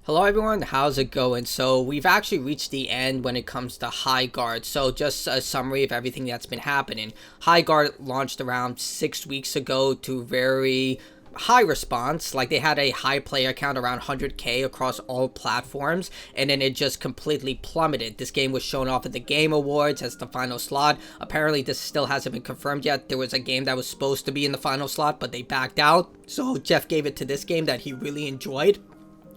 Hello everyone, how's it going? So we've actually reached the end when it comes to Highguard. So just a summary of everything that's been happening. Highguard launched around 6 weeks ago to very high response. Like they had a high player count around 100k across all platforms, and then it just completely plummeted. This game was shown off at the Game Awards as the final slot. Apparently this still hasn't been confirmed yet. There was a game that was supposed to be in the final slot, but they backed out. So Jeff gave it to this game that he really enjoyed.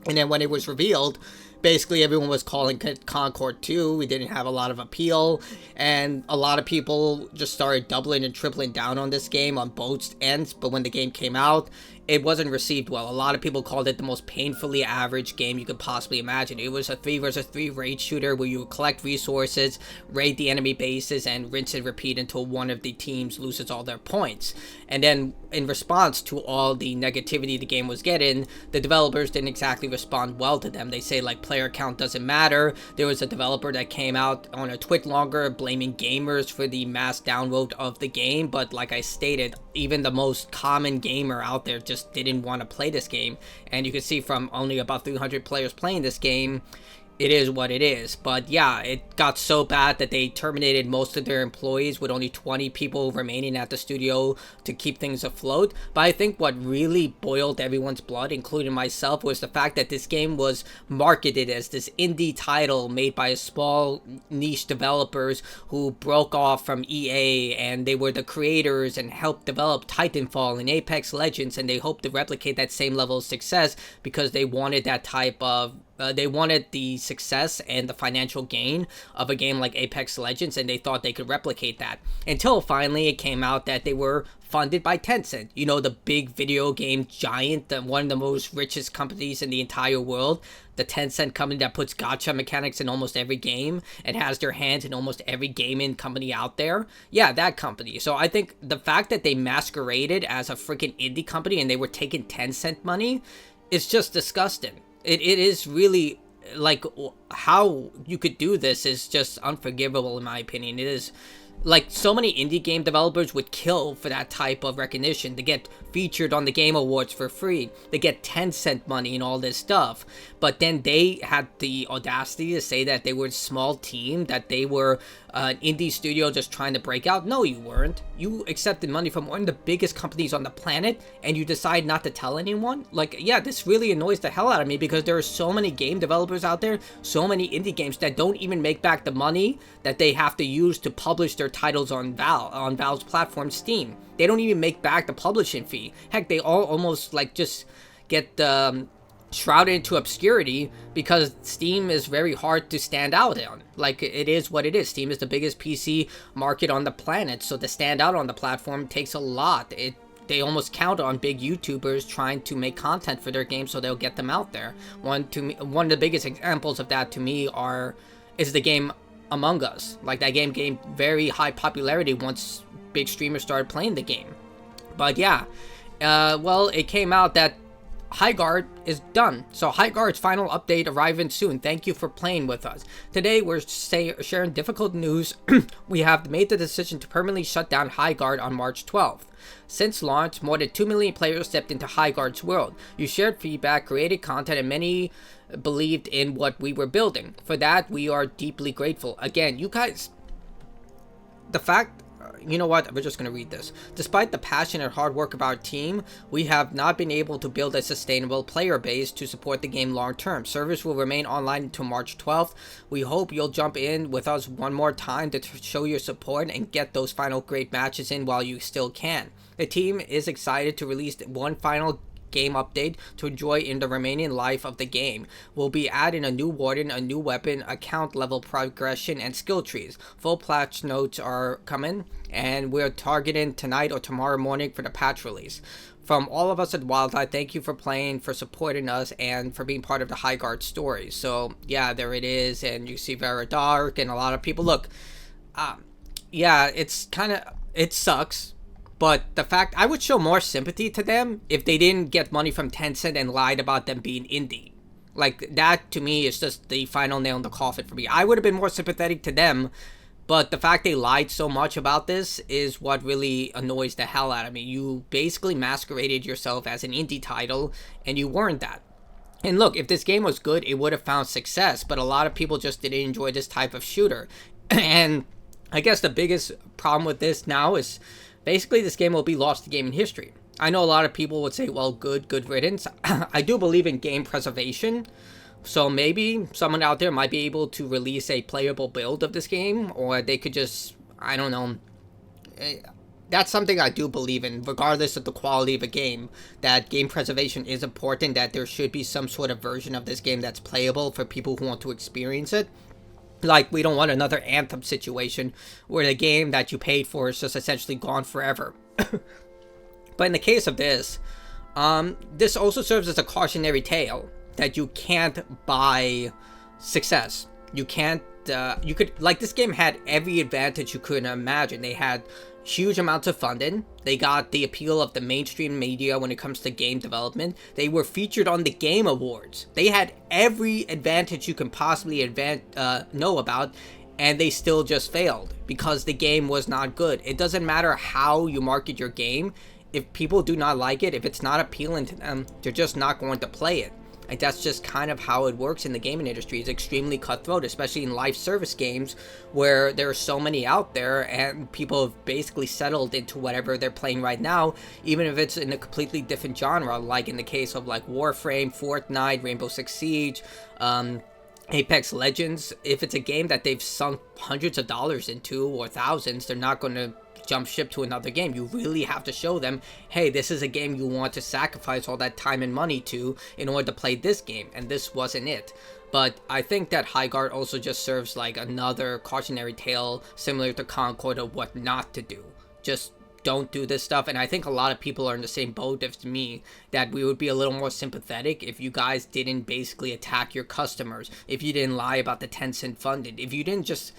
And then when it was revealed, basically everyone was calling Concord 2. We didn't have a lot of appeal, and a lot of people just started doubling and tripling down on this game on both ends. But when the game came out, it wasn't received well. A lot of people called it the most painfully average game you could possibly imagine. It was a 3 versus 3 raid shooter where you would collect resources, raid the enemy bases, and rinse and repeat until one of the teams loses all their points. And then in response to all the negativity the game was getting, the developers didn't exactly respond well to them. They say like player count doesn't matter. There was a developer that came out on a tweet longer blaming gamers for the mass download of the game, but like I stated, even the most common gamer out there just didn't want to play this game. And you can see from only about 300 players playing this game, it is what it is. But yeah, it got so bad that they terminated most of their employees with only 20 people remaining at the studio to keep things afloat. But I think what really boiled everyone's blood, including myself, was the fact that this game was marketed as this indie title made by small niche developers who broke off from EA, and they were the creators and helped develop Titanfall and Apex Legends, and they hoped to replicate that same level of success because they wanted that type of they wanted the success and the financial gain of a game like Apex Legends, and they thought they could replicate that. Until finally it came out that they were funded by Tencent, you know, the big video game giant, one of the most richest companies in the entire world. The Tencent company that puts gacha mechanics in almost every game and has their hands in almost every gaming company out there. Yeah, that company. So I think the fact that they masqueraded as a freaking indie company and they were taking Tencent money is just disgusting. It is really, like, how you could do this is just unforgivable in my opinion. It is like so many indie game developers would kill for that type of recognition. They get featured on the Game Awards for free. They get Tencent money and all this stuff. But then they had the audacity to say that they were a small team, that they were an indie studio just trying to break out. No, you weren't. You accepted money from one of the biggest companies on the planet, and you decide not to tell anyone? Like, yeah, this really annoys the hell out of me because there are so many game developers out there, so many indie games that don't even make back the money that they have to use to publish their titles on Valve's platform, Steam. They don't even make back the publishing fee. Heck, they all almost like just get shrouded into obscurity because Steam is very hard to stand out on. Like, it is what it is. Steam is the biggest PC market on the planet, so to stand out on the platform takes a lot. They almost count on big YouTubers trying to make content for their games so they'll get them out there. One of the biggest examples of that to me is the game Among Us. Like, that game gained very high popularity once big streamers started playing the game. But yeah, well, it came out that Highguard is done. So Highguard's final update arriving soon. Thank you for playing with us. Today we're sharing difficult news. We have made the decision to permanently shut down Highguard on March 12th. Since launch, more than 2 million players stepped into Highguard's world. You shared feedback, created content, and many believed in what we were building. For that, we are deeply grateful. Again, you guys, the fact, you know what, we're just going to read this. Despite the passion and hard work of our team, we have not been able to build a sustainable player base to support the game long term. Service will remain online until March 12th. We hope you'll jump in with us one more time to show your support and get those final great matches in while you still can. The team is excited to release one final game update to enjoy in the remaining life of the game. We'll be adding a new warden, a new weapon, account level progression, and skill trees. Full patch notes are coming, and we're targeting tonight or tomorrow morning for the patch release. From all of us at Wildlife, thank you for playing, for supporting us, and for being part of the Highguard story. So yeah, there it is, and you see Vera Dark and a lot of people. Look, yeah, it sucks. But the fact, I would show more sympathy to them if they didn't get money from Tencent and lied about them being indie. Like, that to me is just the final nail in the coffin for me. I would have been more sympathetic to them, but the fact they lied so much about this is what really annoys the hell out of me. You basically masqueraded yourself as an indie title, and you weren't that. And look, if this game was good, it would have found success, but a lot of people just didn't enjoy this type of shooter. And I guess the biggest problem with this now is basically this game will be lost to gaming history. I know a lot of people would say, well, good riddance. I do believe in game preservation, so maybe someone out there might be able to release a playable build of this game, or they could just, I don't know. That's something I do believe in, regardless of the quality of a game, that game preservation is important, that there should be some sort of version of this game that's playable for people who want to experience it. Like, we don't want another Anthem situation where the game that you paid for is just essentially gone forever. But in the case of this, this also serves as a cautionary tale that you can't buy success. You can't, you could, like, this game had every advantage you could imagine. They had huge amounts of funding. They got the appeal of the mainstream media when it comes to game development. They were featured on the Game Awards. They had every advantage you can possibly know about, and they still just failed because the game was not good. It doesn't matter how you market your game. If people do not like it, if it's not appealing to them, they're just not going to play it. Like, that's just kind of how it works in the gaming industry. It's extremely cutthroat, especially in live service games where there are so many out there and people have basically settled into whatever they're playing right now, even if it's in a completely different genre, like in the case of like Warframe, Fortnite, Rainbow Six Siege, Apex Legends. If it's a game that they've sunk hundreds of dollars into or thousands, they're not going to jump ship to another game. You really have to show them, hey, this is a game you want to sacrifice all that time and money to in order to play this game, and this wasn't it. But I think that Highguard also just serves like another cautionary tale similar to Concord of what not to do. Just don't do this stuff. And I think a lot of people are in the same boat as me, that we would be a little more sympathetic if you guys didn't basically attack your customers, if you didn't lie about the 10-cent funded, if you didn't just,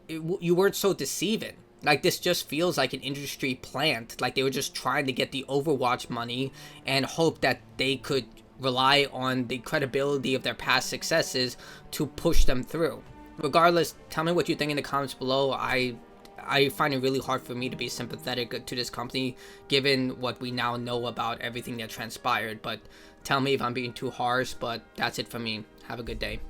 you weren't so deceiving. Like, this just feels like an industry plant. Like, they were just trying to get the Overwatch money and hope that they could rely on the credibility of their past successes to push them through. Regardless, tell me what you think in the comments below. I find it really hard for me to be sympathetic to this company, given what we now know about everything that transpired. But tell me if I'm being too harsh, but that's it for me. Have a good day.